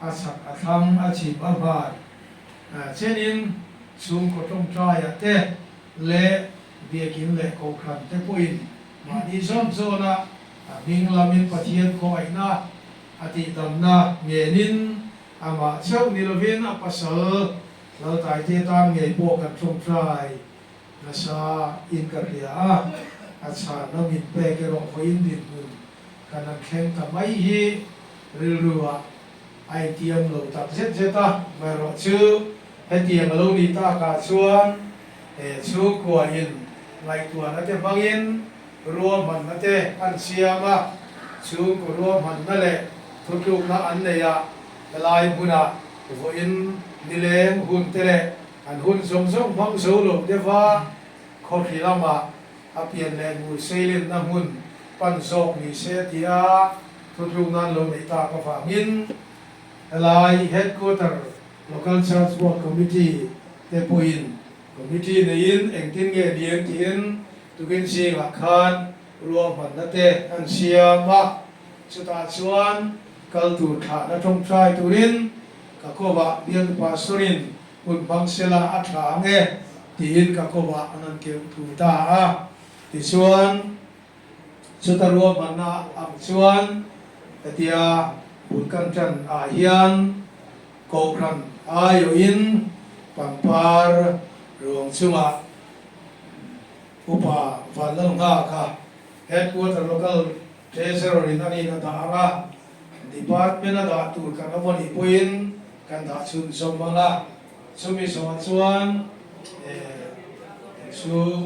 อาสักอาทำอาชีพอาบาดเช่นนี้สูงก็ต้องใจเตะเละเบียกินเละโคขันเตะปุ่นมาดีซ้อมโซนะมิงลามินปะเทียนคอยนะอาทิตย์ดำนะเงียนินอามาเช้านิลวินอาปัสสาวเราตายเจตันเงียโปกันตรงใจนะซาอินกะเรียอาชาณมินเปกรองพอินดินมุนกันนักแข่งทำไมฮีริรัวไอเทียมเราตัดเส้นเสตาไม่รอชื่อไอเทียมเราดีตากาชวนชูกว่าอินไงตัวนั่นเจ้าบางอินรวมมันนั่นเจ้าอันเสียมาชูก็รวมมันนั่นแหละทุกยุคนั้นอันเนี่ยลายบุญอ่ะพอินนิเลงหุ่นเตะอันหุ่นสมพังสูหลบเดี๋ยวว่าขอขีลามาอาเปลี่ยนแรงมือเซลินน้ำหุ่นปันโศกมีเสียทีอาทุกยุคนั้นลงในตากระฝางินลาย headquarter local transport committee เตปุอิน committee ในอินเองทิ้งเงี้ยเดียงทิ้งทุกินเสียงหลักฐานรวมมันนั่นเตะอันเสียมาสุดท้ายชวนกัลตูขาณทงชัยตุรินกักบะเดียนปาสุรินอุนบังเซลาอัฐาเงตีนกักบะอนันเกี่ยวถูตาที่ชวนสุดท้ายรวมมันน่ะอักชวนเตียบุญกันจันอาเฮียนโกครันอายุอินปังปาร์รวงสุมาอุปาฟันลงข้าค่ะ headquarter local treasury นั่นนี่นะดาราdepartment นะดาตูกันแล้ววันนี้พูดกันดาชุนสมบังละสุมิสวัสดิ์ส่วนสุม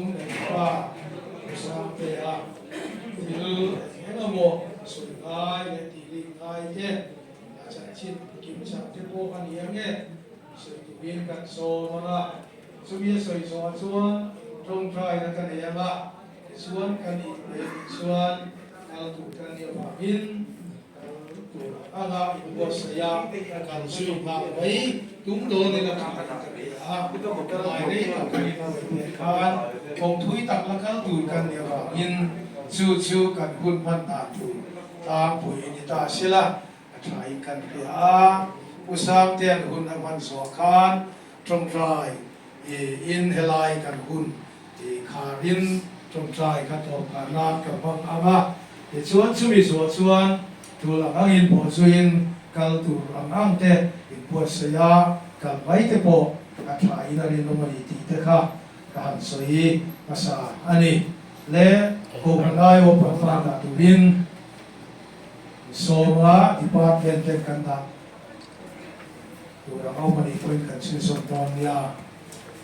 ป้าสังเกตฟิลเห็นโมสุดท้ายที่ลิงไทยเจ้อาจารย์ชิดกิมชักที่พวกกันยังเงี้ยสุดที่บินกันโซมาละสุมิสวัสดิ์ส่วนตรงใจนักการเมืองส่วนกันอีกส่วนเราถูกกันเดียวบินอะไรบทสยามการสื่อมาไว้ตุ้งโดนในระดับการเรียนก็บอกว่าอะไรนี่เราเคยทำเป็นการคงทุยตักแล้วก็ดูกันเดียวบินสู้กันคุณพันตาถูตามผู้ยินตาเสียละใช้กันเรียอุตสาหเตียนคุณมันสวคานตรงใจอินเฮลายกันคุณขาดินตรงใจกันต่อการนานกับพังอามาส่วนสุวิส่วนตัวหลังอินโพสุอินกัลตัวหลังเตอินโพสยากัลไว้เตโปกัทายนารินโนมันติเตค่ะการสวยภาษาอันนี้และโคกันได้ว่าประฟ้าตัดวินโซลาดิพาร์ตเมนต์กันดังตัวหลังเอามันอีกกันชื่อสมตอนยา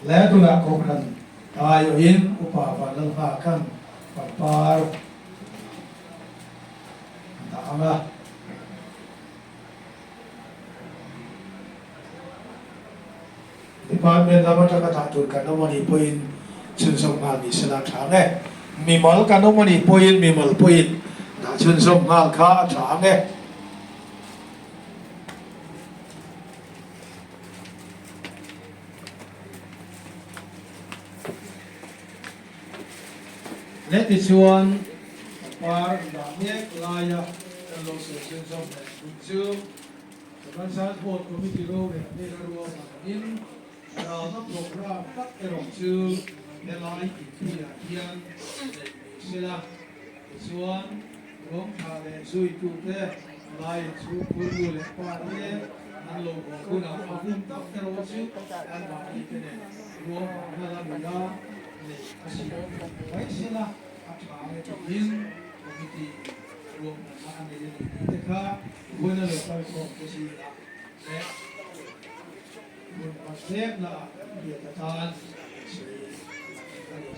และตัวหลังโคกันตายอินอุปาวันลังหากันปัดปาร์อาดิพาร์ตเมนต์เรามาจัดการตัวกันน้ำมันอีพูนชื่นชมงานมีสลักฐานเนี่ยมีมัลกันน้ำมันอีพูนมีมัลพูนแต่ชื่นชมงานข้าฐานเนี่ยและที่ชวนปาร์ดามิกลายกันลงสู่ชื่นชมในบุญชูการสร้างโบสถ์คอมมิตี้โลกเนี่ยในระดับอินเราต้องโปรแกรมตัดลงชื่อในลายอินเดียเทียนเสร็จแล้วส่วนลงทะเลสุยจุดเตะลายสุยคุณดูเลยปาร์ตี้นั่นลงคุณเอาคุณตัดลงชื่ออันบางทีเนี่ยรวมกันแล้วมีละเนี่ยสิ่งไว้เสร็จแล้วอาจารย์จะยินคอมมิตี้รวมกันในเรื่องนี้นะคะวันนั้นเราไปส่งผู้สื่อข่าวและคุณประเทศละเดียร์ทาน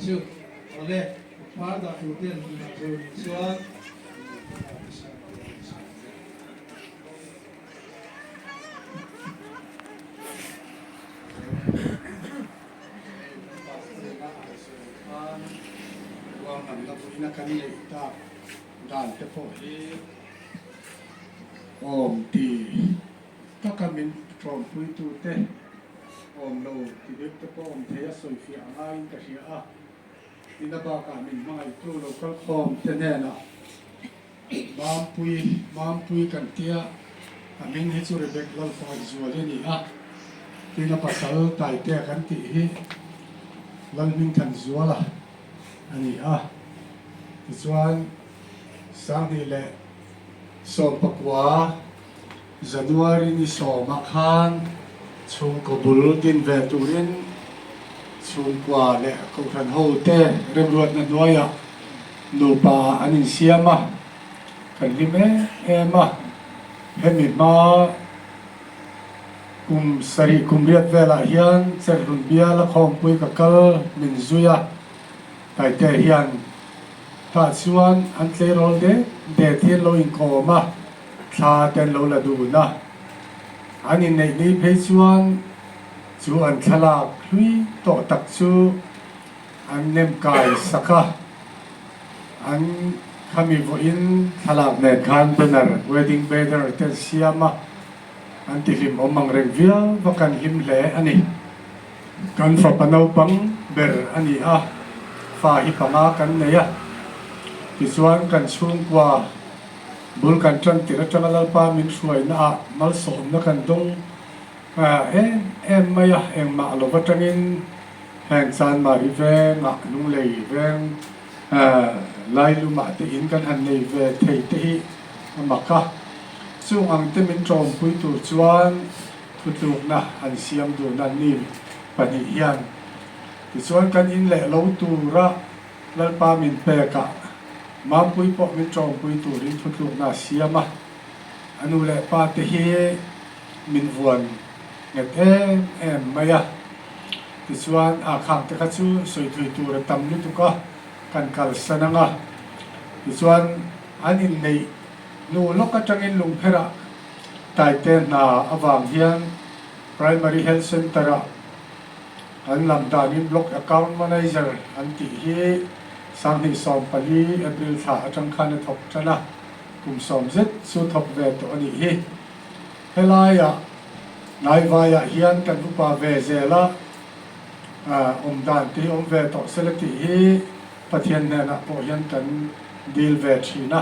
ชื่ออะไรพาร์ทจากตัวเต็มที่มาดูส่วนวางหันกับผู้นักการเมืองตาด้านเทพโพโอมตีถ้าการมินทรอมพุยตูเตโอมโลที่เด็กตะโอมเทียสอยฟิอาง่ายก็เสียอินทบาการมินไม่ตู้โลกคอมเตเนนะบางพุยกันเทีย mình hi chu Rebek Lalkhawngaihzuali ni a tin a pasal tai te kan ti hi lalming than zuala ani a ti chuan sang hi le som pakwa January ni soma khan chung ko bul tin ve turin chung kwa le ko than ho te rem ruat na noya nu pa anin siama kan lime ema hemi ma kum sari kum riat vela hian cher run bia la khom pui ka kal min zuya tai te hian ta chuan an tle rol de thiên lo in ko ma thla ten lo la du na anin nei ni phei chuan chu an thalak hlui to tak chu an nem kai saka an khami vo in thalak ne khan banner wedding banner ten siama an ti hlim omang reng vial vakan hlim hle ani kan fa panau pang ber ani a fa hi panga kan neya ti chuan kan chung kwa bul kan tran tira changalal pa min suai na mal som na kan dong em maya em ma lo vatangin hang san ma ri ve nga lung lei veng lai lu ma te in kan han nei ve thei te hi maka chung ang te min trom pui tu chuan thutluk na an siam du na ni pani hian ti chuan kan in le lo tu ra lal pa min pe ka ma pui po min trom pui tu rin thutluk na siama anu le pa te hi min vuan nget em maya ti chuan a khang te kha chu soi thui tu ra tam lu tu ka kan kal sananga ti chuan anin nei nu loka tangin lung phera tai te na awang hian primary health center a an lam danin block account manager an ti hi sang hi som pali april tha atang khan thok chana kum som zet su thok ve to ani hi helaya nai vaya hian kan upa ve zela dan ti ve to selati hi pathian ne na po hian kan deal ve thina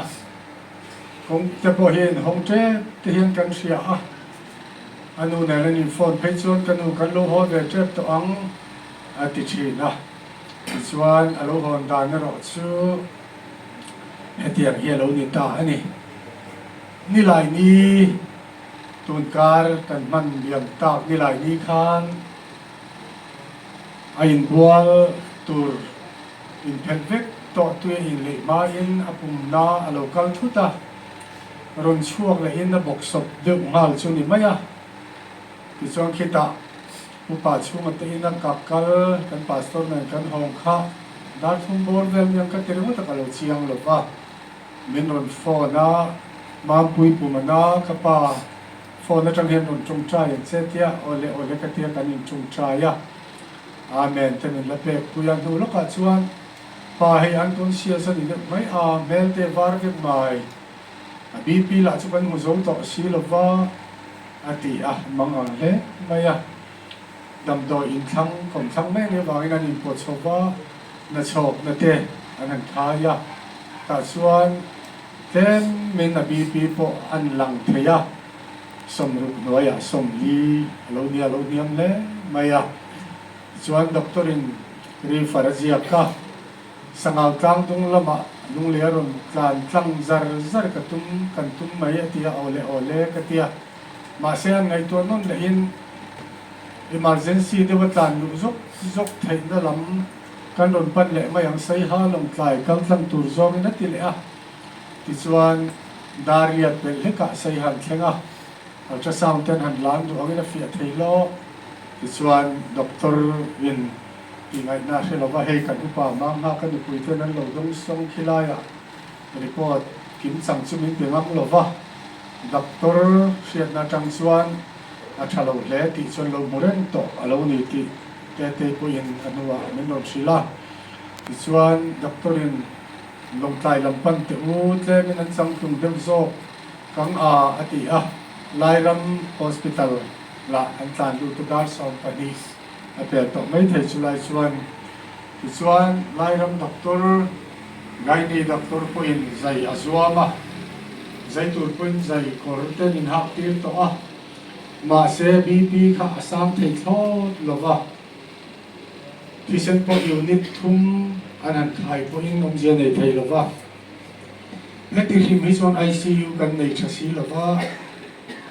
kong te po hian hong te hian kan sia a anu ne len in phone page on kanu kan lo ho ve trep to ang ati thina chuan alo hon dan ro chu hetiang hi lo ni ta ani ni lai ni tun kar kan man biam tak ni lai ni khan ain bual tur in perfect to tu in le ma in apum na alo kal thuta ron chuak le in na box sop de ngal chu ni maya ti chuan khita upa chu ma te in ka kal kan pastor na kan hong kha dar thum bor vel yang ka tere ta kalo chiang lo ba min ron fo na ma pui pu ma na ka pa fo na tang hen ron chung cha yang che tia ole ka tia kan in chung cha ya amen te min la pe pu yang nu lo ka chuan pa hei an tun sia sa ni mai a mel te var ke mai a bp la chu kan mu zo to si lo wa ati a mang ang he maya dam do in thang kom thang me ne wa in po chowa na chok na te an tha ya ta chuan ten min a bp po an lang theya som ru noya som li lo niam le maya chuan doctorin ri farazia ka sangal tang tung lama lung le ron tlan tlang zar ka tum kan tum mai atia ole ka tia ma se an ngai to non le in emergency de wa tlan lu zok thai na lam kan ron pan le mai ang sai ha long tlai kal tlang tur zong na ti le a ti chuan dariat bel he ka sai han thlenga ultrasound ten han lan du angina fi thei lo ti chuan doctor in ingai na se lo ba hei kan upa ma ma kan pui te nan lo dong song khilaya report kim sang chu min pe ngam lo wa doctor siat na tang chuan a thalo hle ti chuan lo muren to alo ni ti te ko in anua min no sila ti chuan doctor in long tai lampan te u tle min an sang tum dem zo kang a ati a lairam hospital la an tlan lu tu dar som pani a pe to mai thei chulai chuan lairam doctor ngai ni doctor po in zai azuama zai tur pun zai korten in hak tir to a ma se BP kha asam thei thot lova Christian po unit thum anan khai po in nom je nei thei lova leti him hi chon ICU kan nei thasi lova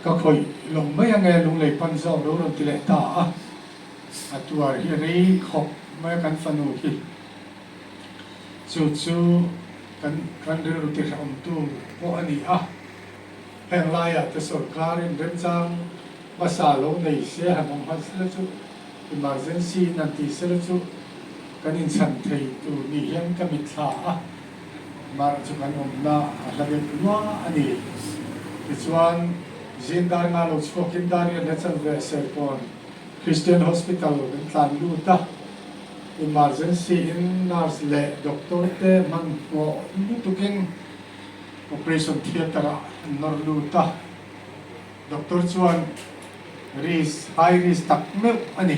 ka khoi long mai ange lung lei pan zau ro ro ti le ta a atua hi rei khop mai kan fanu hi chu kan ru ti ram tu po ani a heng lai a te sarkarin remjang masa lo nei se hanong han se chu emergency nan ti se chu kan in chan thei tu ni hiam ka mi thla a mar chu kan om na la be nuwa ani chuan zindar nga lo chokin dar ya lechal ve se pon Christian Hospital kan tlan lu ta emergency in nurse le doctor te man mo lu tukin operation theater nor lu ta doctor chuan high risk tak me ani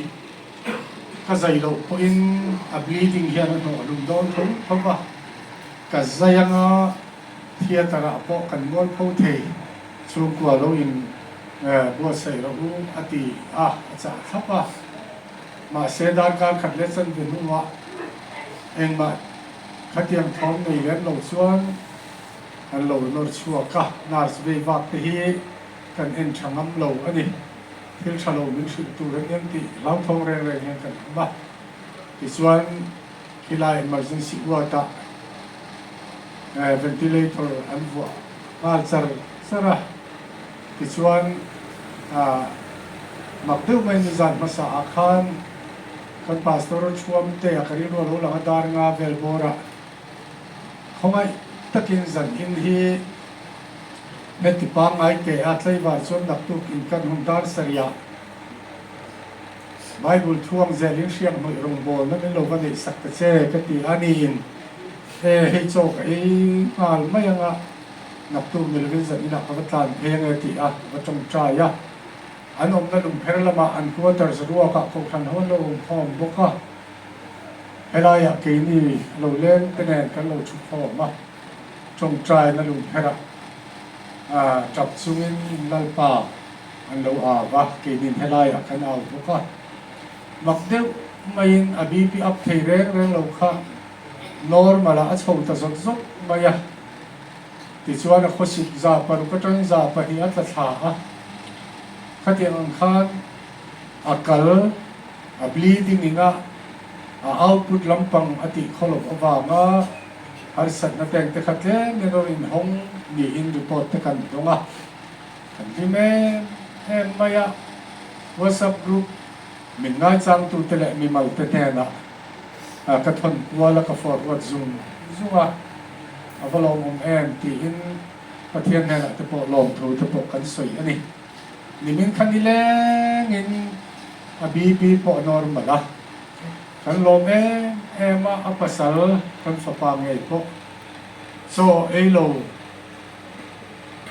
ka zai lo po in a bleeding hian no lum don thong ba ka zayanga theater a po kan mol pho thei chu kwa lo in bo sai ro ati a cha thapa ma se dar ka khat le chan ve nu wa eng ma khatiam thong nei len lo chuan an lo nor chua ka nars ve wak te hi kan en thangam lo ani thil thalo min su tu ren em ti lau thong re re ngen kan ba ti chuan khilai emergency wata ventilator an wa mal char sara ti chuan mapdeu mai ni zan masa akhan kan pastor chuam te akari ro lo la dar nga vel bora khongai takin zan in hi meti pa ngai te atlai war chon nak tu in kan hum dar saria Bible thuang zelin siam noi rong bol na lo ba nei sak ta che ka ti ani in hei chok ei mal mai anga nak tu mil vin zan ina ka tlan pheng ti a ba chong tra ya anom na lum pher lama an quarter zruwa ka ko khan ho lo phom boka helaya ke ni lo len tenen kan lo chu phom ma chong trai na lum phera chap chungin lalpa an lo a wa ke din helaya kan au boka makdeu main abi pi up thei reng lo kha normal a chho ta zok zok maya ti chuan a khosi za par ka tang za pa hi a thla a khatiang ang khan akal a bleeding inga a output lampang ati kholop awanga har sat na teng te khatle mero in hong ni in report te kan donga kan ti me em maya WhatsApp group min ngai chang tu tele mi mal te te na ka thon wala ka forward zunga avalom en ti in pathian na te po lom thu te po kan soi ani nimin kanileng in abibi po normal a kan lom ema apasal kan fapangay po so elo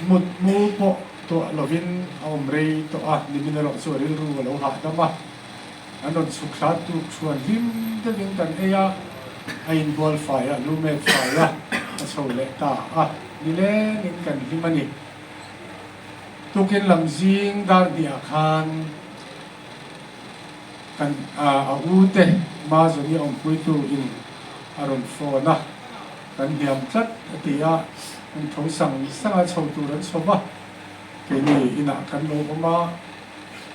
mut mu po to lovin omrei to nimin ro so ril ru lo ha dama anon sukhat tu chuan him de din kan eya ain bol fire lume fire so le ta nile nin kan himani tukin lamjing dar dia khan kan ute ma zoni om puitu in aron fona kan diam tlat atia an thosang sanga chhotu ran soba ke ni ina kan lo ma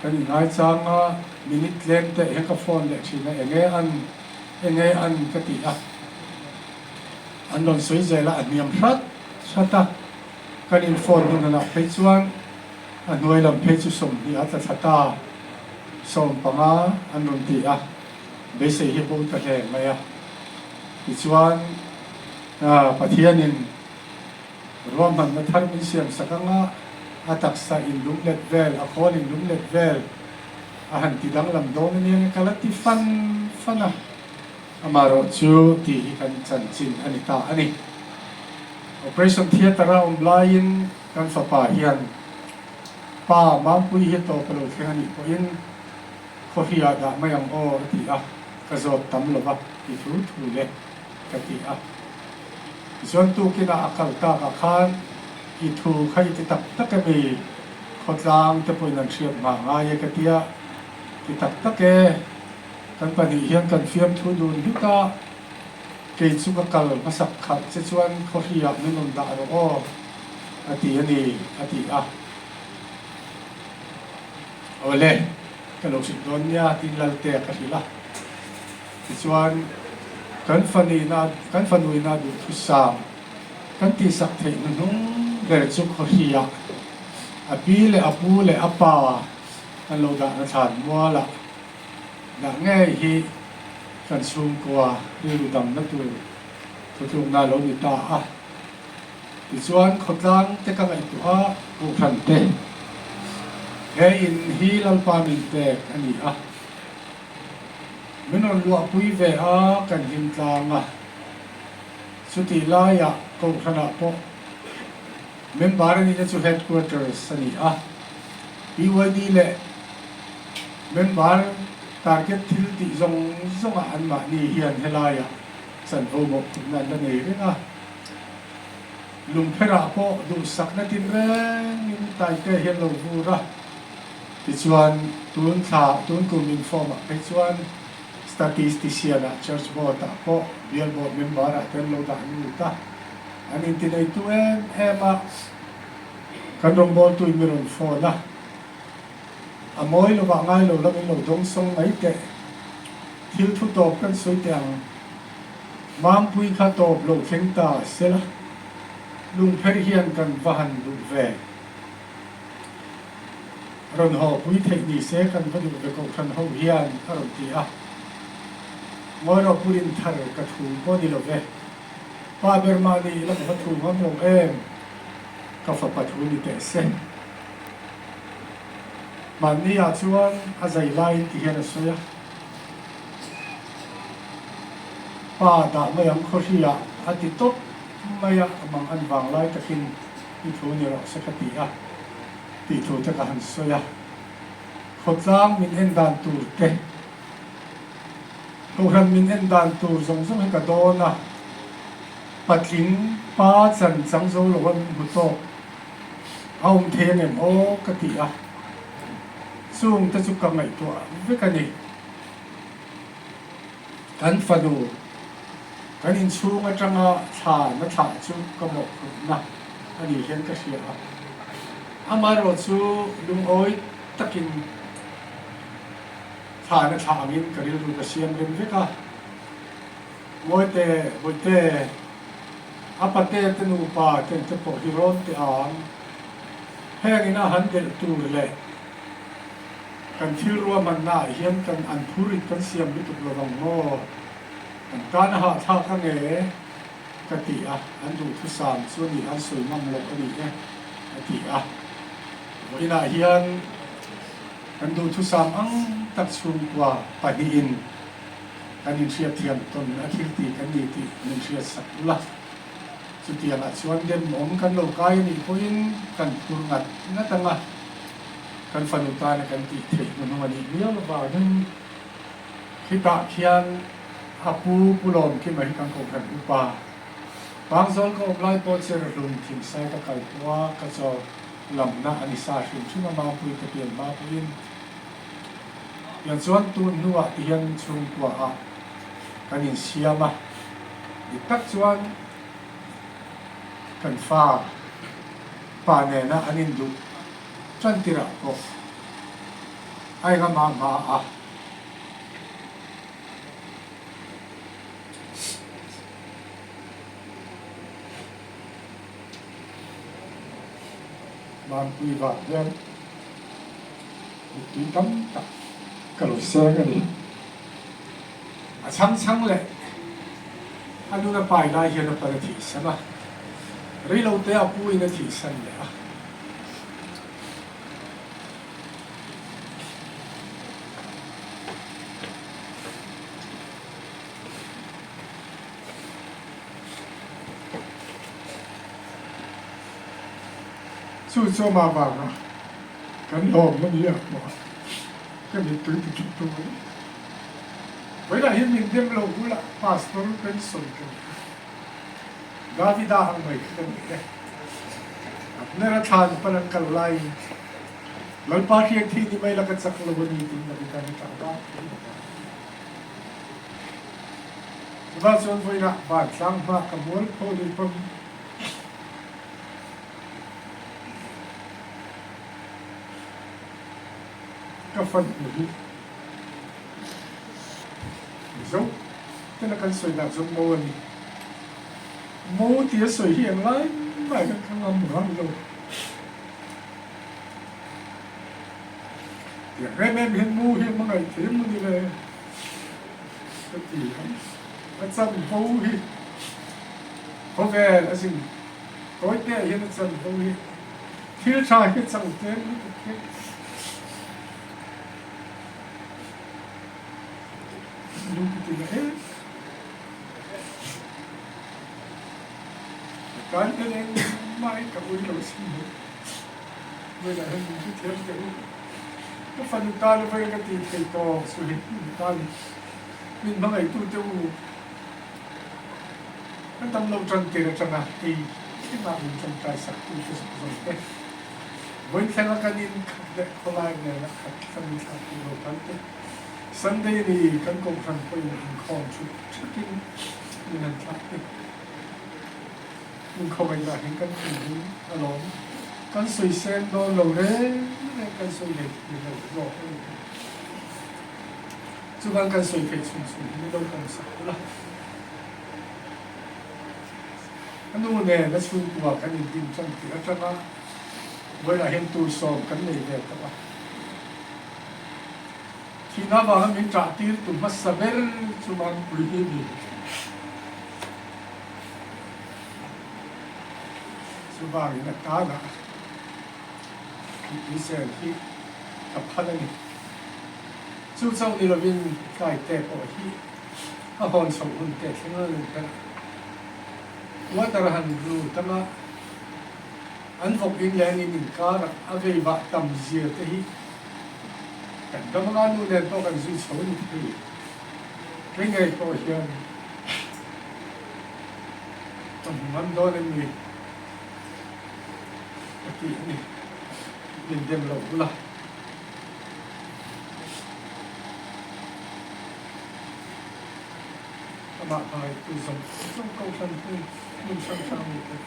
kan ngai changa minute lente heka phone le thina enge an katia anon soi zela aniam hrat sata kan in phone na phei chuan anoi lam phei chu som ni ata thata som panga anon ti be se hi bo ta he maya ti chuan pathianin rom han na thar min siam sakanga ataksa in lum let vel a khol in lum let vel a han ti dang lam dong ni kalati fana amaro chu ti kan chan chin anita ani operation theater online kan fapa hian pa mampui hi to palo thani ko in khohia da mayang o ti ka zot tam lova ti thu le ka ti zon tu kina akal ta ka khan i thu khai ti tak tak ke mi khotlang te poi nan thiam ma nga ye ka tia ti tak tak ke kan pani hian kan fiam thu dun hita ke chu ka kal masak khat che chuan khoria min non da ro o ati ani ati a ole ka lo sit don ya tin lal te ka hila ti chuan kan fanui na du thu sam kan ti sak thei nung le chu khoria a pi le a pu le a pa an lo da na than mo la da ngai hi kan sum kwa ni lu dam na tu tu na lo ni ta a ti chuan khotlang te ka ngai tu a ku than te he in hi lal pa min te ani a minon lu a pui ve a kan him tlang a suti la ya ko khana po member ni chu headquarters ani a BYD le member target thil ti zong a an ma ni hian helaya san ho mo nan la nei ringa lum phera po du sak na tin re nin tai te hian lo vu ra ti chuan tun kum inform a pe chuan statistician a church board a po real board member a ten lo da ni ta anin tin ai tu ema kan rong bol tu mi ron fo na amoi lo ba ngai lo la lo dong song mai te thil thu top kan soi tiang mam pui kha top lo theng ta sela lung pher hian kan vahan lu ve ron ho pui thei ni se kan va du ve ko khan ho hian aron ti a moi ro purin thar ka thu bo ni lo ve pa ber ma ni la ka thu ngam lo em ka fa pa thu ni te se man ni a chuan a zai lai ti hian a soya pa da mai am khoria a ti top mai a mang an wang lai takin i thu ni ro se ka ti a ti thu ta ka han soya khotlang min en dan tur te ko ran min en dan tur zong zong ka do na patling pa chan chang zo lo wan hu to aum the nem o ka ti a sung ta chu ka ngai to ve ka ni kan fanu kan in chung a tanga tha na tha chu ka mo na ani hian ka sia amaro chu lung oi takin tha na tha angin ka ril ru ka siam ren ve ka moite apate te nu pa te po hiron te ang hengina handel tur le kan thil ruwa man na hian kan an phurit kan siam bituk lawang mo kan kana ha tha ka nge ka ti a an du thu sam chu ni an soi mam lo ani e ka ti a ina hian kan du thu sam ang tak chung kwa pani in kan in sia thiam ton a thil ti kan ni ti min sia sak la chu ti ala chuan dem om kan lo kai ni poin kan pur ngat na tanga kan fanuta na kan ti thei no mani mio lo ba nan kita khian hapu pulom ki mai kan ko kan upa bang zon ko lai po che run thim sai ka kai wa ka cho lam na ani sa hrim chu ma pui te pian ma puin yan chuan tu nuwa hian chung kwa a kan in siama i tak chuan kan fa pa ne na anin du chan tira ko ai ga ma a man pui va yan tu tam ta ka lo se ga ni a chang le anu na pai lai hian na par thi sama ri lo te a pui na thi san le a chu cho ma ba ga kan lom nó đi à cái gì tới từ chúng tôi với lại hiện mình đem lâu cũng là pastor bên sôi cái Gavida hàng mấy cái này đấy nera than panan kalai lalpa hian thi ni mai lakat saklo bani tin na kan ta ba ba son voi na ba sang ba ka bol ko ni pam ka fan ni zo tena kan soi na zo mo ni mo tia soi hian lai mai kan ngam ram lo ya Rev hian mu hian ma ngai thêm ni le ka ti anh chân vô hi có về là gì tối tệ hiện chân vô hi thiếu trai cái chân tên đúng cái gì hết cái này mai cả buổi đầu xin bây giờ hình cái thiếu cái phần ta nó phải cái gì thì to suy ta mình nói tu tu cái tâm lâu trần tiền trần à thì cái nào mình trần trái sắc tu tu rồi đấy với thế là cái nhìn để có lại này là cái phần sắc tu rồi cái đấy Sunday thì cái công phần phải mình còn chút chút cái mình làm sắc đấy mình không phải là những cái gì nó lớn cái suy xem đó lâu đấy cái suy này thì lâu rồi chú cái suy phải suy như đâu còn sắc là anh nuôi nè nó xuống qua cái niềm tin trong thì nó cho nó với lại hiện tu sổ cái này về các bạn khi nó vào mình trả tiền tụi mất sờ bể chú bạn quý đi chú bạn là cá là khi xe khi tập phát này chú sau này là mình cải tệ bỏ khi họ hòn sầu hòn tệ thế nó lên cáiว่าแต่ละหันรู้แต่ละอันพกอินแลนี่มินการะอะไรวะตั้มเสียที่แต่ดำงานนู่นเนี่ยต้องการซื้อสมุนไพรเป็นไงก็เฮียนต้องมันโดนนี่ตะกี้นี่ยินเต็มโลกละมาไปตู้ส่งเข้าชั้นตู้มันช่างๆเลย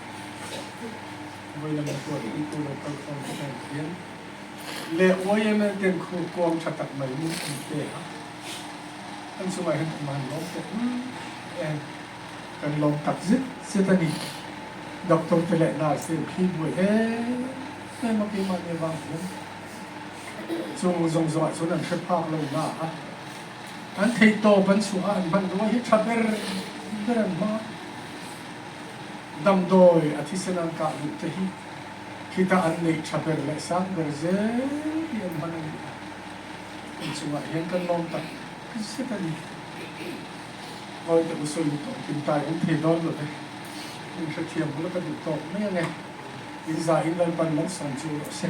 เวลามาตรวจอีกตัวเราเข้าชั้นเขียนเลี้ยโอ้ยมันเป็นครูกองชัดตัดใหม่มุ่งอีกเดียอันสมัยนั้นมันลองแต่กันลองตัดซิเสียตันนี่ดอกตรงจะเละหน้าเสียพี่บุ๋ยไม่มาปีมาเนี่ยบางคนส่งส่วนนั้นเชื่อภาพเราหน้าอันที่โตเป็นส่วนมันรู้ที่ชัดเดินมาดำโดยอธิษฐานการุตที่คิดอันนี้ชัดเดินและสร้างเบอร์เซ่ยังมันเป็นส่วนยังกันลงตัดเสียตันนี้เราจะอุศวิโตกินตายอันที่โดนเลยมันเทียมแล้วก็ดูโตไม่ยังไงอินซาอินเลนปันมันสอนจูเซ่